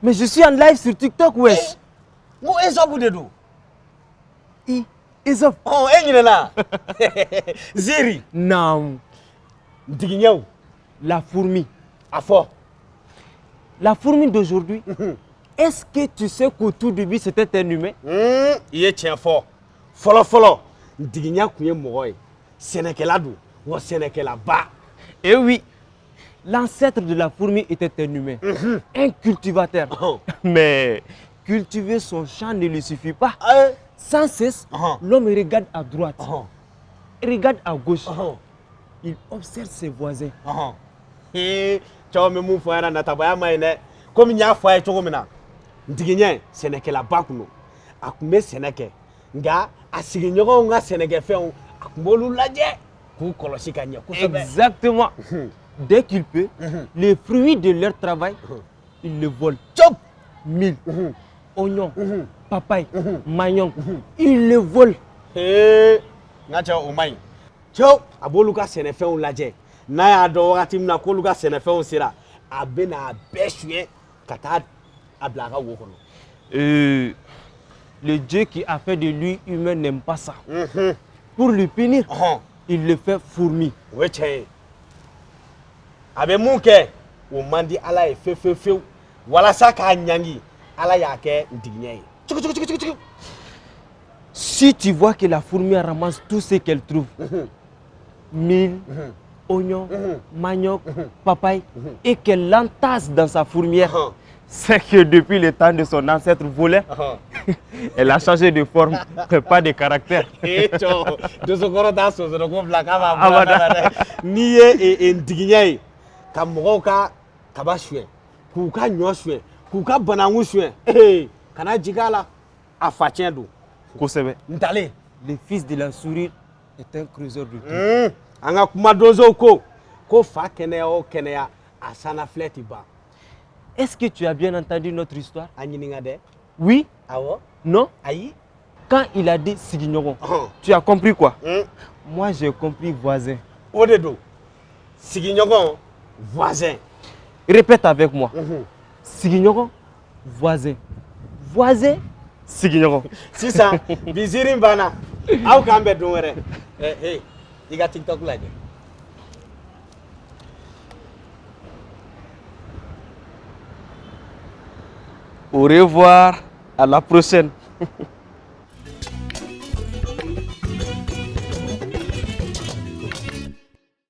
Mais je suis en live sur TikTok, wesh. Ngo Ezobu de do. Ezop. Oh, là. Ziri. Non. Ndiginyaou. La fourmi. À fort. La fourmi d'aujourd'hui, est-ce que tu sais qu'au tout début c'était un humain? Il est tien fort. Folo. Ndiginya kouye mogoy. Sénékelado. Ou Sénékelaba. Eh oui. L'ancêtre de la fourmi était un humain. Un cultivateur. Mais cultiver son champ ne lui suffit pas. Sans cesse, l'homme regarde à droite, regarde à gauche. Il observe ses voisins. Comme il y a foyer, Ndiginye, Sénékelaba kuno. Akume Sénékel. Nga, asiginyogo nga Sénékel fait un akmolu ladje. Exactement. Dès qu'il peut, les fruits de leur travail, ils le volent. Chop! Mil, oignon, papaye, manioc, ils le volent. Ngacha umay. Chop! Aboluka Sénéfé on ladje. Na ya do wakati mna koluka Sénéfé on sira. Abena beshwe kata ablaga wokono. Le Dieu qui a fait de lui humain n'aime pas ça. Pour lui punir, il le fait fourmi. Weche. Abe munke o mandi ala e fe wala saka nyangi ala ya ke ndignye. Si tu vois que la fourmi ramasse tout ce qu'elle trouve, mil, oignon, manioc, papaye, et qu'elle l'entasse dans sa fourmière, c'est que depuis le temps de son ancêtre volé, elle a changé de forme, pas de caractère. Niye ndignye kamoka kabashwe kuka nyoshwe kuka banangu shwe kana jigala afatiendo Kosebe. Ntale Le fils de la souris est un creuseur de trous. Anga kumadozo ko fa kenea asana fletiba. Est-ce que tu as bien entendu notre histoire? Anyiningade? Oui? Awo? Non? Aïe? Quand il a dit Siginyogo, tu as compris quoi? Moi j'ai compris voisin. Odedo. Siginyogo, voisin. Répète avec moi. Siginyogo, voisin. Voisin, Siginyogo. C'est ça. Bizirim bana. Au kambe donere. Hey, il y a TikTok là. Au revoir, à la prochaine.